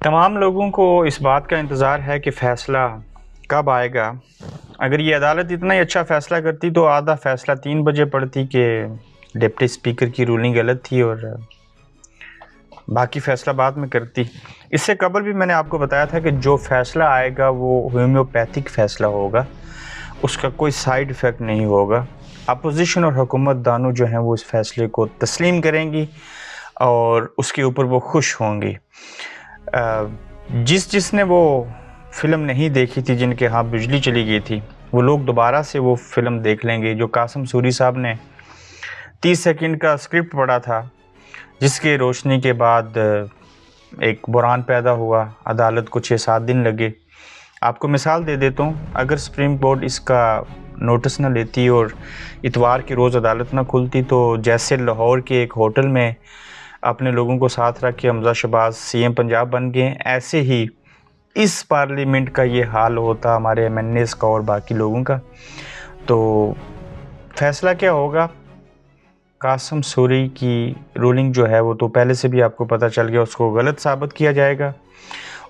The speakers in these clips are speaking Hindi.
तमाम लोगों को इस बात का इंतज़ार है कि फ़ैसला कब आएगा। अगर ये अदालत इतना ही अच्छा फ़ैसला करती तो आधा फ़ैसला 3 बजे पड़ती कि डिप्टी स्पीकर की रूलिंग गलत थी और बाकी फ़ैसला बाद में करती। इससे कबल भी मैंने आपको बताया था कि जो फ़ैसला आएगा वो होम्योपैथिक फ़ैसला होगा, उसका कोई साइड इफ़ेक्ट नहीं होगा। अपोज़िशन और हुकूमत दानों जो हैं वो इस फ़ैसले को तस्लीम करेंगी और उसके ऊपर वो खुश होंगी। जिसने वो फ़िल्म नहीं देखी थी, जिनके यहाँ बिजली चली गई थी, वो लोग दोबारा से वो फ़िल्म देख लेंगे। जो कासिम सूरी साहब ने 30 सेकंड का स्क्रिप्ट पढ़ा था, जिसके रोशनी के बाद एक बुरान पैदा हुआ, अदालत को 6-7 दिन लगे। आपको मिसाल दे देता हूँ, अगर सुप्रीम कोर्ट इसका नोटिस ना लेती और इतवार के रोज़ अदालत ना खुलती तो जैसे लाहौर के एक होटल में अपने लोगों को साथ रख के हमज़ा शहबाज सीएम पंजाब बन गए, ऐसे ही इस पार्लियामेंट का ये हाल होता हमारे एमएनएस का और बाकी लोगों का। तो फैसला क्या होगा? कासिम सूरी की रूलिंग जो है वो तो पहले से भी आपको पता चल गया, उसको गलत साबित किया जाएगा।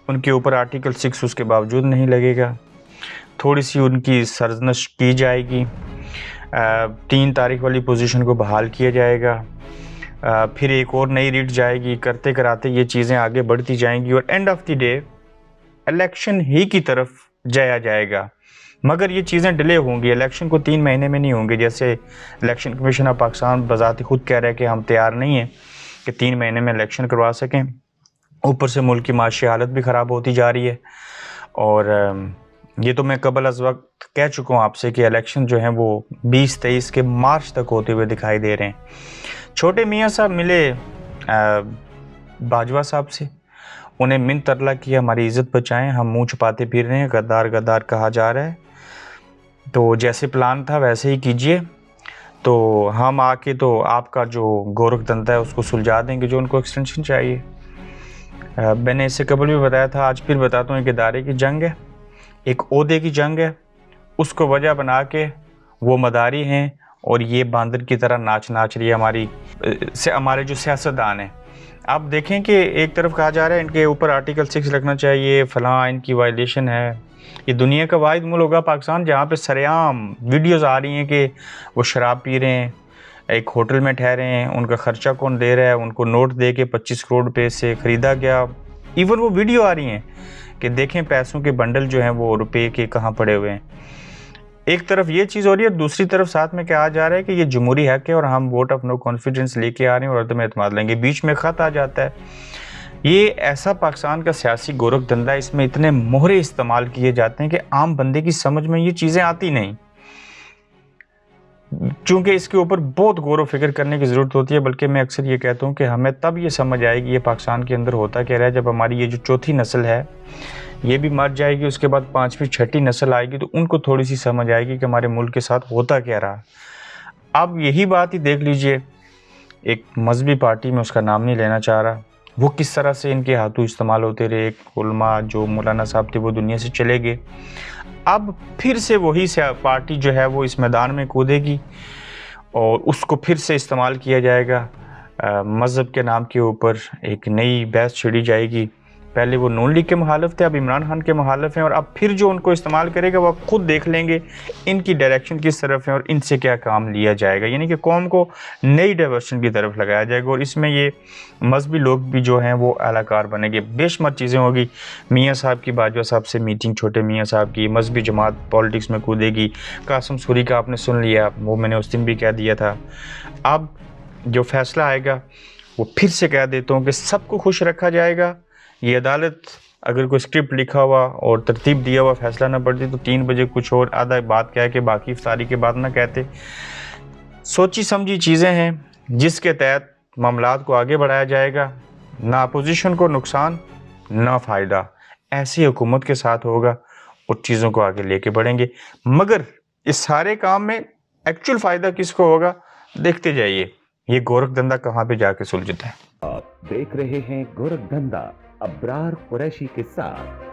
उनके ऊपर आर्टिकल 6 उसके बावजूद नहीं लगेगा। थोड़ी सी उनकी सरजनश की जाएगी। 3 तारीख वाली पोजीशन को बहाल किया जाएगा। फिर एक और नई रीट जाएगी। करते कराते ये चीज़ें आगे बढ़ती जाएंगी और end of the day election ही की तरफ जाया जाएगा। मगर ये चीज़ें डिले होंगी। इलेक्शन को 3 महीने में नहीं होंगे, जैसे इलेक्शन कमीशन ऑफ पाकिस्तान बज़ात खुद कह रहा है कि हम तैयार नहीं हैं कि 3 महीने में इलेक्शन करवा सकें। ऊपर से मुल्क की माशी हालत भी ख़राब होती जा रही है और ये तो मैं कबल अज़ वक्त कह चुका हूँ आपसे कि इलेक्शन जो हैं वो 20-23 के मार्च तक होते हुए दिखाई दे रहे हैं। छोटे मियाँ साहब मिले बाजवा साहब से, उन्हें मिन तरला किया हमारी इज़्ज़त बचाएं, हम मुँह छुपाते फिर रहे हैं, गद्दार गद्दार कहा जा रहा है, तो जैसे प्लान था वैसे ही कीजिए। तो हम आके तो आपका जो गोरख धंधा है उसको सुलझा देंगे, जो उनको एक्सटेंशन चाहिए। मैंने इससे कबल भी बताया था, आज फिर बताता हूँ, एक इदारे की जंग है, एक ओहदे की जंग है। उसको वजह बना के वो मदारी हैं और ये बांदर की तरह नाच रही है हमारे जो सियासतदान हैं। आप देखें कि एक तरफ कहा जा रहा है इनके ऊपर आर्टिकल 6 लगना चाहिए, फलां इनकी वायलेशन है। ये दुनिया का वाहिद मुल्क होगा पाकिस्तान जहाँ पे सरेआम वीडियोस आ रही हैं कि वो शराब पी रहे हैं, एक होटल में ठहरे हैं, उनका ख़र्चा कौन दे रहा है, उनको नोट दे के 25 करोड़ रुपये से ख़रीदा गया। इवन वो वीडियो आ रही हैं कि देखें पैसों के बंडल जो हैं वो रुपये के कहाँ पड़े हुए हैं। एक तरफ ये चीज़ हो रही है, दूसरी तरफ साथ में कहा जा रहा है कि ये जमहूरी हक है और हम वोट ऑफ नो कॉन्फिडेंस लेके आ रहे हैं और अदम एतमाद लेंगे। बीच में ख़त आ जाता है। ये ऐसा पाकिस्तान का सियासी गोरख धंधा, इसमें इतने मोहरे इस्तेमाल किए जाते हैं कि आम बंदे की समझ में ये चीज़ें आती नहीं। चूँकि इसके ऊपर बहुत गौर व फिक्र करने की ज़रूरत होती है, बल्कि मैं अक्सर ये कहता हूँ कि हमें तब ये समझ आएगी ये पाकिस्तान के अंदर होता क्या रहा है, जब हमारी ये जो चौथी नस्ल है ये भी मर जाएगी, उसके बाद 5वीं 6ठी नस्ल आएगी तो उनको थोड़ी सी समझ आएगी कि हमारे मुल्क के साथ होता क्या रहा। अब यही बात ही देख लीजिए, एक मजहबी पार्टी में, उसका नाम नहीं लेना चाह रहा, वो किस तरह से इनके हाथों इस्तेमाल होते रहे। एक उलमा जो मौलाना साहब थे वो दुनिया से चले गए। अब फिर से वही पार्टी जो है वो इस मैदान में कूदेगी और उसको फिर से इस्तेमाल किया जाएगा। मज़हब के नाम के ऊपर एक नई बहस छिड़ी जाएगी। पहले वो नून लीग के मुखालिफ थे, अब इमरान खान के मुखालिफ हैं और अब फिर जो उनको इस्तेमाल करेगा वो आप खुद देख लेंगे इनकी डायरेक्शन किस तरफ है और इनसे क्या काम लिया जाएगा। यानी कि कौम को नई डाइवर्शन की तरफ लगाया जाएगा और इसमें ये मजहबी लोग भी जो हैं वो अलाकार बनेंगे। बेशुमार चीज़ें होगी। मियाँ साहब की बाजवा साहब से मीटिंग, छोटे मियाँ साहब की, मजहबी जमात पॉलिटिक्स में कूदेगी। कासिम सूरी का आपने सुन लिया, वो मैंने उस दिन भी कह दिया था। अब जो फैसला आएगा वो फिर से कह देता हूँ कि सबको खुश रखा जाएगा। ये अदालत अगर कोई स्क्रिप्ट लिखा हुआ और तरतीब दिया हुआ फैसला ना पड़ती तो 3 बजे कुछ और आधा बात कह के बाकी इफ्तारी के बाद ना कहते। सोची समझी चीज़ें हैं जिसके तहत मामलात को आगे बढ़ाया जाएगा। ना अपोजिशन को नुकसान ना फ़ायदा, ऐसी हुकूमत के साथ होगा और चीज़ों को आगे लेके बढ़ेंगे। मगर इस सारे काम में एक्चुअल फ़ायदा किसको होगा, देखते जाइए ये गोरख धंधा कहाँ पे जाके सुलझता है। आप देख रहे हैं गोरख धंधा अब्रार कुरैशी के साथ।